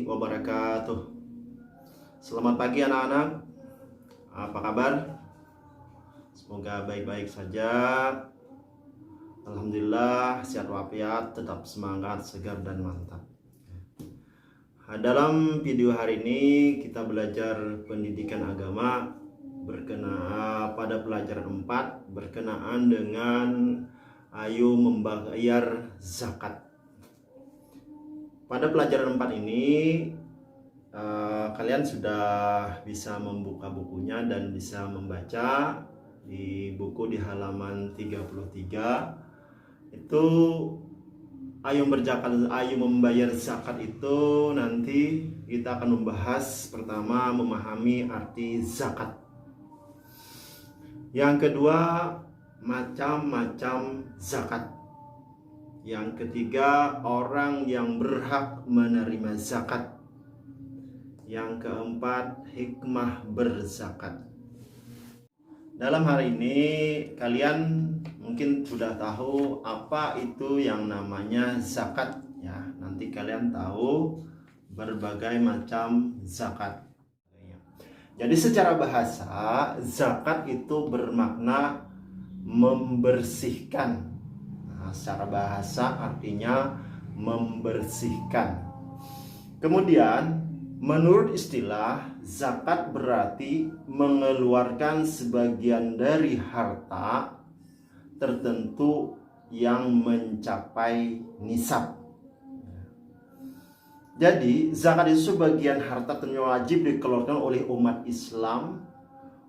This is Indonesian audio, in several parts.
wabarakatuh. Selamat pagi anak-anak. Apa kabar? Semoga baik-baik saja. Alhamdulillah sehat walafiat, tetap semangat, segar dan mantap. Dalam video hari ini kita belajar pendidikan agama berkenaan pada pelajaran 4 berkenaan dengan ayo membayar zakat. Pada pelajaran 4 ini kalian sudah bisa membuka bukunya dan bisa membaca di buku di halaman 33. Itu ayo membayar zakat itu nanti kita akan membahas pertama memahami arti zakat. Yang kedua, macam-macam zakat. Yang ketiga, orang yang berhak menerima zakat. Yang keempat, hikmah berzakat. Dalam hari ini kalian mungkin sudah tahu apa itu yang namanya zakat ya. Nanti kalian tahu berbagai macam zakat. Jadi secara bahasa, zakat itu bermakna membersihkan. Secara bahasa artinya membersihkan. Kemudian menurut istilah, zakat berarti mengeluarkan sebagian dari harta tertentu yang mencapai nisab. Jadi zakat itu sebagian harta yang wajib dikeluarkan oleh umat Islam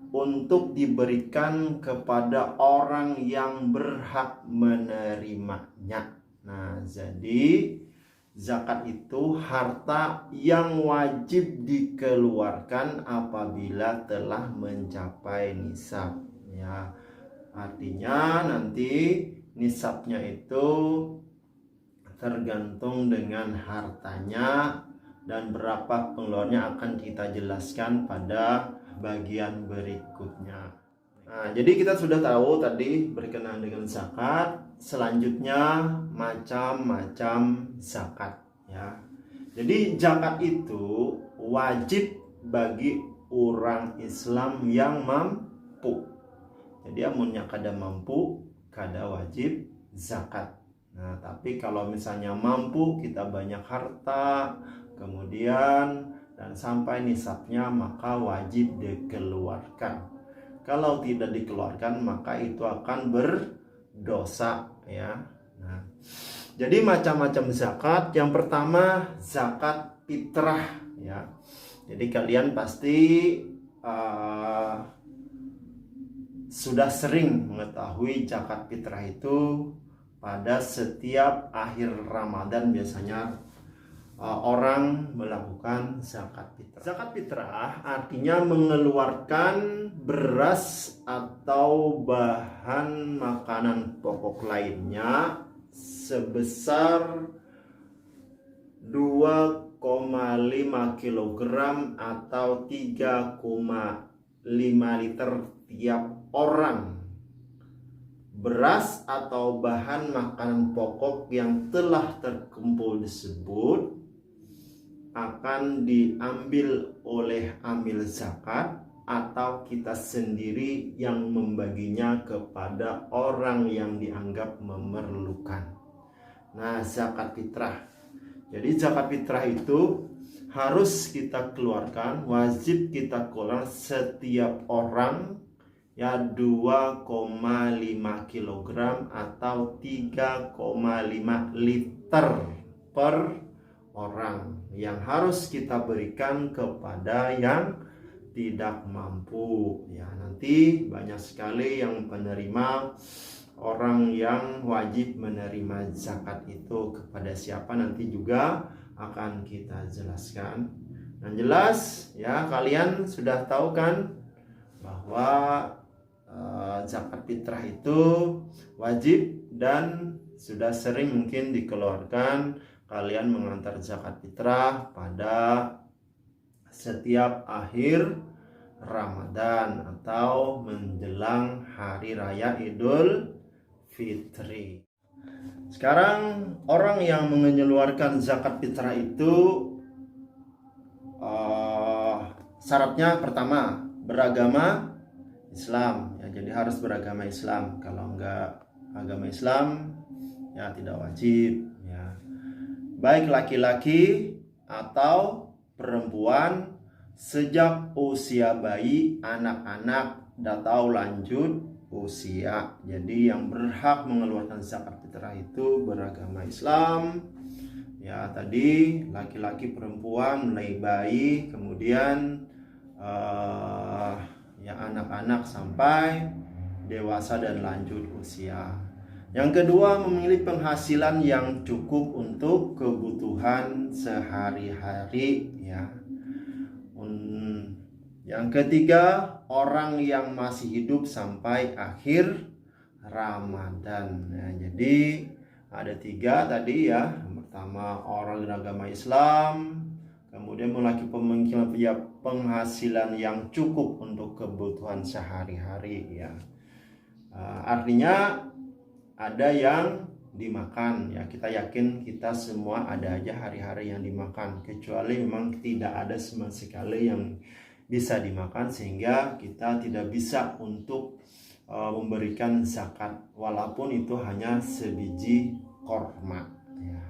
untuk diberikan kepada orang yang berhak menerimanya. Nah, jadi zakat itu harta yang wajib dikeluarkan apabila telah mencapai nisab. Ya, artinya nanti nisabnya itu tergantung dengan hartanya dan berapa pengeluarannya akan kita jelaskan pada bagian berikutnya. Nah, jadi kita sudah tahu tadi berkenaan dengan zakat. Selanjutnya macam-macam zakat ya. Jadi zakat itu wajib bagi orang Islam yang mampu. Jadi amunnya kada mampu, kada wajib zakat. Nah, tapi kalau misalnya mampu, kita banyak harta, kemudian dan sampai nisabnya, maka wajib dikeluarkan. Kalau tidak dikeluarkan, maka itu akan berdosa ya. Nah, jadi macam-macam zakat. Yang pertama zakat fitrah ya. Jadi kalian pasti sudah sering mengetahui zakat fitrah itu pada setiap akhir Ramadan biasanya orang melakukan zakat fitrah. Zakat fitrah artinya mengeluarkan beras atau bahan makanan pokok lainnya sebesar 2,5 kg atau 3,5 liter tiap orang. Beras atau bahan makanan pokok yang telah terkumpul tersebut akan diambil oleh amil zakat atau kita sendiri yang membaginya kepada orang yang dianggap memerlukan. Nah, zakat fitrah. Jadi zakat fitrah itu harus kita keluarkan, wajib kita keluarkan setiap orang ya 2,5 kg atau 3,5 liter per orang yang harus kita berikan kepada yang tidak mampu ya. Nanti banyak sekali yang penerima orang yang wajib menerima zakat itu kepada siapa nanti juga akan kita jelaskan. Dan jelas ya, kalian sudah tahu kan bahwa zakat fitrah itu wajib dan sudah sering mungkin dikeluarkan. Kalian mengantar zakat fitrah pada setiap akhir Ramadan atau menjelang hari raya Idul Fitri. Sekarang orang yang mengeluarkan zakat fitrah itu syaratnya pertama beragama Islam ya, jadi harus beragama Islam. Kalau enggak agama Islam ya tidak wajib ya. Baik laki-laki atau perempuan sejak usia bayi, anak-anak atau lanjut usia. Jadi yang berhak mengeluarkan zakat fitrah itu beragama Islam. Ya tadi laki-laki, perempuan, mulai bayi, kemudian ya anak-anak sampai dewasa dan lanjut usia. Yang kedua, memiliki penghasilan yang cukup untuk kebutuhan sehari-hari ya. Yang ketiga, orang yang masih hidup sampai akhir Ramadan. Nah, jadi ada 3 tadi ya. Yang pertama, orang beragama Islam, kemudian memiliki penghasilan yang cukup untuk kebutuhan sehari-hari ya. Artinya ada yang dimakan ya, kita yakin kita semua ada aja hari-hari yang dimakan, kecuali memang tidak ada sama sekali yang bisa dimakan sehingga kita tidak bisa untuk memberikan zakat walaupun itu hanya sebiji korma ya.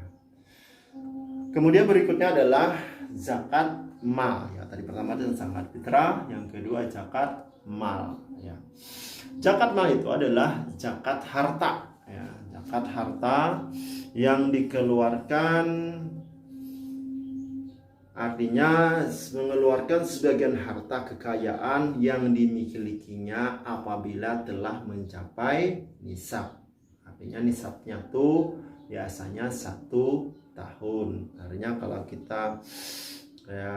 Kemudian berikutnya adalah zakat mal ya. Tadi pertama itu zakat fitrah, yang kedua zakat mal ya. Zakat mal itu adalah zakat harta ya, zakat harta yang dikeluarkan, artinya mengeluarkan sebagian harta kekayaan yang dimilikinya apabila telah mencapai nisab. Artinya nisabnya tuh biasanya 1 tahun. Artinya kalau kita ya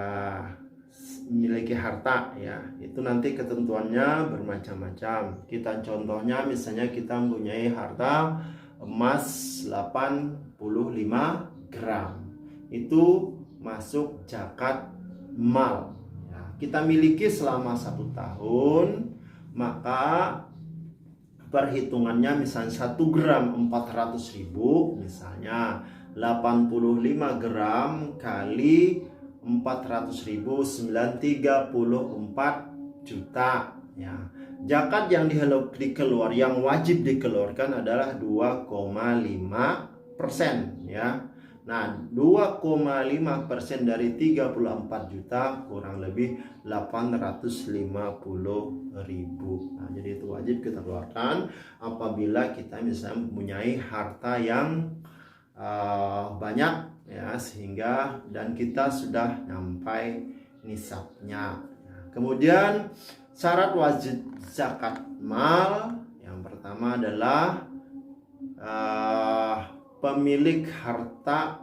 memiliki harta ya, itu nanti ketentuannya bermacam-macam. Kita contohnya misalnya kita mempunyai harta emas 85 gram, itu masuk zakat mal ya. Kita miliki selama 1 tahun, maka perhitungannya misalnya 1 gram 400.000, misalnya 85 gram kali 400.000 934 juta ya. Zakat yang yang wajib dikeluarkan adalah 2,5% ya. Nah, 2,5% dari 34 juta kurang lebih 850.000. Nah, jadi itu wajib kita keluarkan apabila kita misalnya mempunyai harta yang banyak ya, sehingga dan kita sudah sampai nisabnya. Kemudian syarat wajib zakat mal yang pertama adalah pemilik harta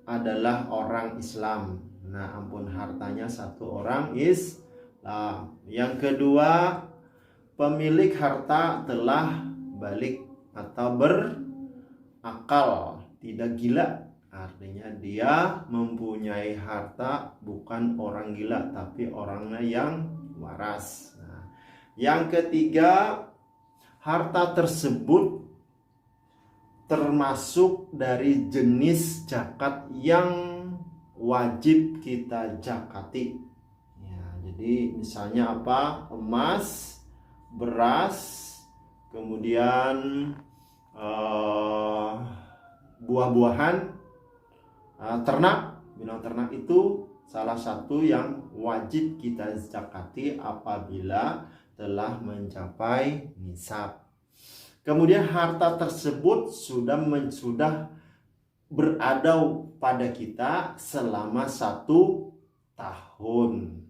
adalah orang Islam. Nah, ampun, hartanya 1 orang Islam. Yang kedua, pemilik harta telah balik atau berakal, tidak gila. Artinya dia mempunyai harta, bukan orang gila tapi orangnya yang waras. Nah, yang ketiga, harta tersebut termasuk dari jenis zakat yang wajib kita zakati ya. Jadi misalnya apa? Emas, beras, kemudian buah-buahan, ternak, binatang ternak itu salah satu yang wajib kita zakati apabila telah mencapai nisab. Kemudian harta tersebut sudah berada pada kita selama 1 tahun.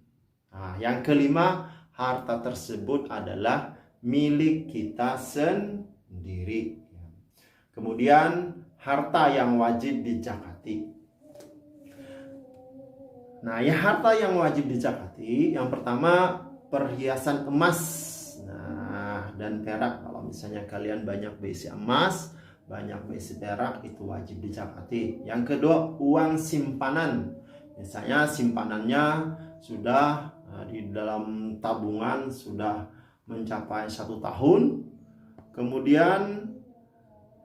Nah, yang kelima, harta tersebut adalah milik kita sendiri. Kemudian harta yang wajib dizakati. Nah, ya harta yang wajib dizakati, yang pertama perhiasan emas dan perak. Kalau misalnya kalian banyak berisi emas, banyak berisi perak, itu wajib dizakati. Yang kedua, uang simpanan. Misalnya simpanannya sudah di dalam tabungan sudah mencapai 1 tahun. Kemudian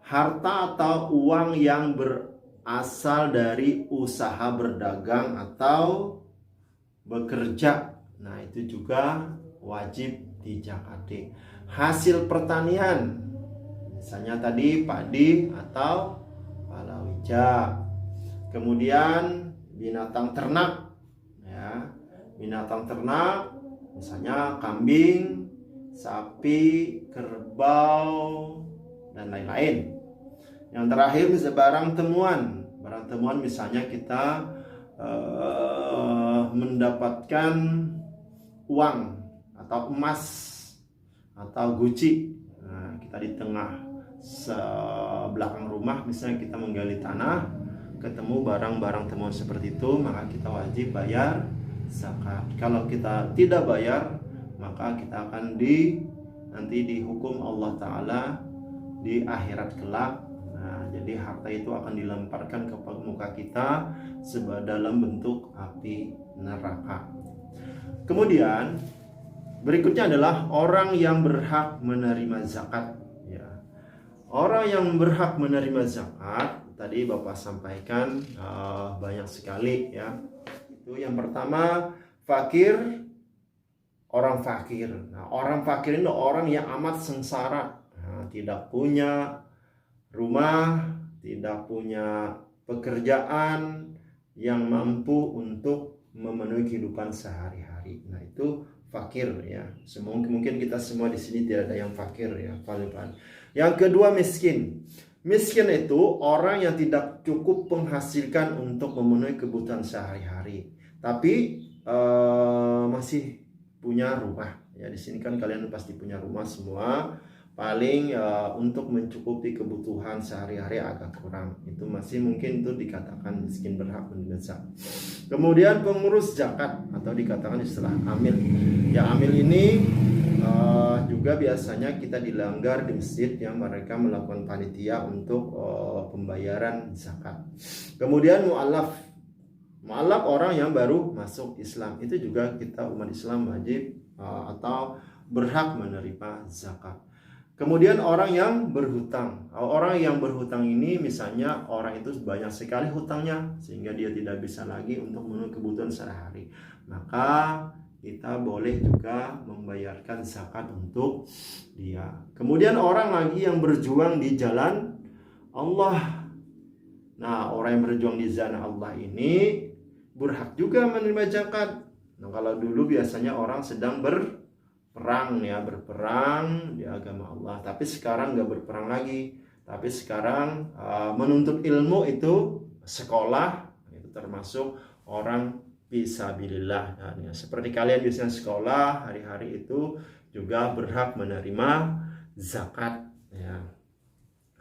harta atau uang yang berasal dari usaha berdagang atau bekerja, nah itu juga wajib dizakati. Hasil pertanian, misalnya tadi padi atau palawija. Kemudian binatang ternak, ya, binatang ternak, misalnya kambing, sapi, kerbau, dan lain-lain. Yang terakhir misalnya barang temuan misalnya kita mendapatkan uang atau emas atau guci. Nah, kita di tengah belakang rumah misalnya kita menggali tanah, ketemu barang-barang temuan seperti itu, maka kita wajib bayar zakat. Kalau kita tidak bayar, maka kita akan nanti dihukum Allah Ta'ala di akhirat kelak. Nah, jadi harta itu akan dilemparkan ke muka kita dalam bentuk api neraka. Kemudian berikutnya adalah orang yang berhak menerima zakat. Ya. Orang yang berhak menerima zakat tadi Bapak sampaikan banyak sekali, ya. Itu yang pertama fakir, orang fakir. Nah, orang fakir ini orang yang amat sengsara, tidak punya rumah, tidak punya pekerjaan yang mampu untuk memenuhi kehidupan sehari-hari. Nah, itu fakir, ya. Mungkin kita semua di sini tidak ada yang fakir, ya. Yang kedua miskin. Miskin itu orang yang tidak cukup menghasilkan untuk memenuhi kebutuhan sehari-hari, tapi masih punya rumah. Ya, di sini kan kalian pasti punya rumah semua. Paling untuk mencukupi kebutuhan sehari-hari agak kurang. Itu masih mungkin itu dikatakan miskin berhak menerima zakat. Kemudian pengurus zakat atau dikatakan istilah amil. Ya, amil ini juga biasanya kita dilanggar di masjid yang mereka melakukan panitia untuk pembayaran zakat. Kemudian mu'allaf. Mu'allaf orang yang baru masuk Islam. Itu juga kita umat Islam wajib atau berhak menerima zakat. Kemudian orang yang berhutang. Orang yang berhutang ini misalnya orang itu banyak sekali hutangnya sehingga dia tidak bisa lagi untuk memenuhi kebutuhan sehari-hari. Maka kita boleh juga membayarkan zakat untuk dia. Kemudian orang lagi yang berjuang di jalan Allah. Nah, orang yang berjuang di jalan Allah ini berhak juga menerima zakat. Nah, kalau dulu biasanya orang sedang berperang di agama Allah, tapi sekarang nggak berperang lagi, tapi sekarang menuntut ilmu itu sekolah, itu termasuk orang fisabilillah. Nah, seperti kalian biasanya sekolah hari-hari itu juga berhak menerima zakat, ya.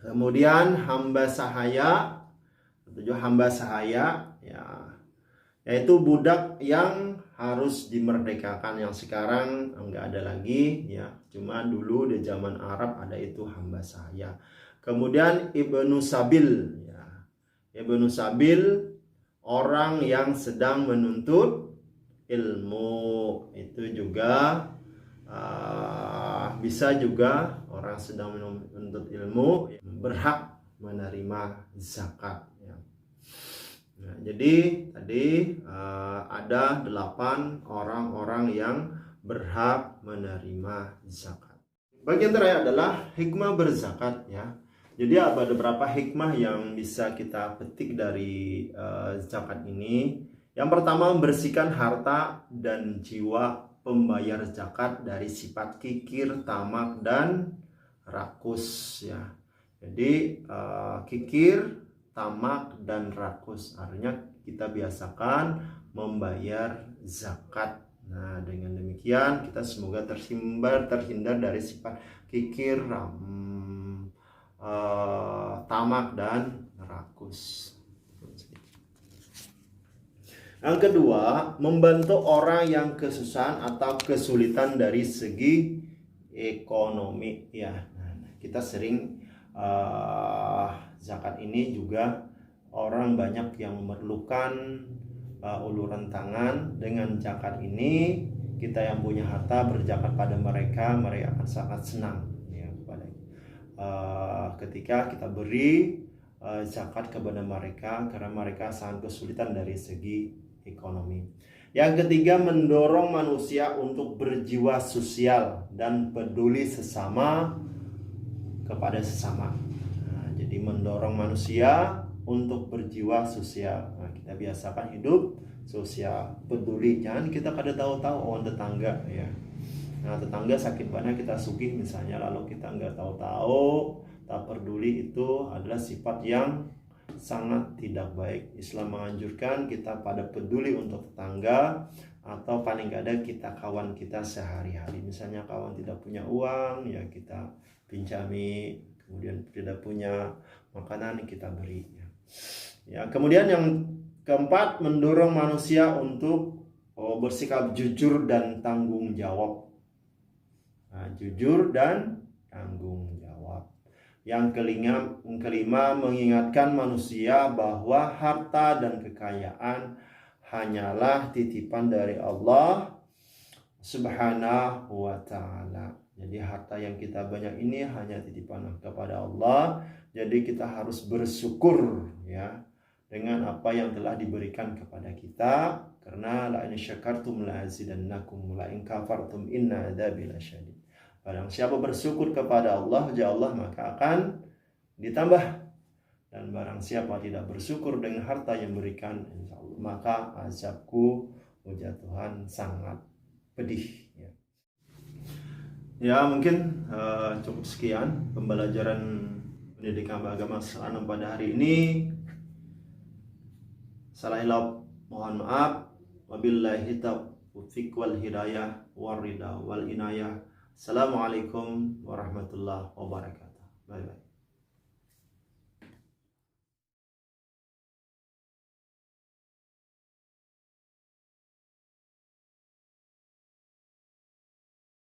Kemudian hamba sahaya, ya, yaitu budak yang harus dimerdekakan, yang sekarang enggak ada lagi, ya. Cuma dulu di zaman Arab ada itu hamba sahaya. Kemudian ibnu sabil, ya. Ibnu sabil orang yang sedang menuntut ilmu. Itu juga bisa juga orang sedang menuntut ilmu berhak menerima zakat, ya. Nah, jadi tadi ada 8 orang-orang yang berhak menerima zakat. Bagian terakhir adalah hikmah berzakat, ya. Jadi ada beberapa hikmah yang bisa kita petik dari zakat ini. Yang pertama, membersihkan harta dan jiwa pembayar zakat dari sifat kikir, tamak, dan rakus, ya. Jadi kikir, tamak, dan rakus artinya kita biasakan membayar zakat. Nah, dengan demikian kita semoga terhindar dari sifat kikir, tamak, dan rakus. Yang kedua, membantu orang yang kesusahan atau kesulitan dari segi ekonomi, ya. Nah, kita sering zakat ini juga orang banyak yang memerlukan uluran tangan. Dengan zakat ini kita yang punya harta berzakat pada mereka akan sangat senang, ya, ketika kita beri zakat kepada mereka karena mereka sangat kesulitan dari segi ekonomi. Yang ketiga, mendorong manusia untuk berjiwa sosial dan peduli sesama kepada sesama. Nah, jadi mendorong manusia untuk berjiwa sosial. Nah, kita biasakan hidup sosial, peduli. Jangan kita kada tahu-tahu orang tetangga ya. Nah, tetangga sakit banyak kita sugih misalnya, lalu kita nggak tahu-tahu, tak peduli, itu adalah sifat yang sangat tidak baik. Islam menganjurkan kita pada peduli untuk tetangga, atau paling gak ada kita kawan kita sehari-hari. Misalnya kawan tidak punya uang, ya kita pinjami, kemudian tidak punya makanan kita beri. Ya, kemudian yang keempat, mendorong manusia untuk bersikap jujur dan tanggung jawab. Nah, jujur dan tanggung jawab. Yang kelima, mengingatkan manusia bahwa harta dan kekayaan hanyalah titipan dari Allah Subhanahu wa ta'ala. Jadi harta yang kita banyak ini hanya titipan kepada Allah. Jadi kita harus bersyukur ya dengan apa yang telah diberikan kepada kita, karena la in syakartum la azidannakum la in kafartum inna adzabi lasyadid. Barang siapa bersyukur kepada Allah, Allah maka akan ditambah. Dan barang siapa tidak bersyukur dengan harta yang berikan, insya Allah maka azabku, ujar Tuhan, sangat pedih. Ya mungkin cukup sekian pembelajaran pendidikan agama Islam pada hari ini. Salah hilaf mohon maaf. Wabillahi taufiq wal hidayah wal ridha wal inayah. Assalamualaikum warahmatullahi wabarakatuh. Bye bye.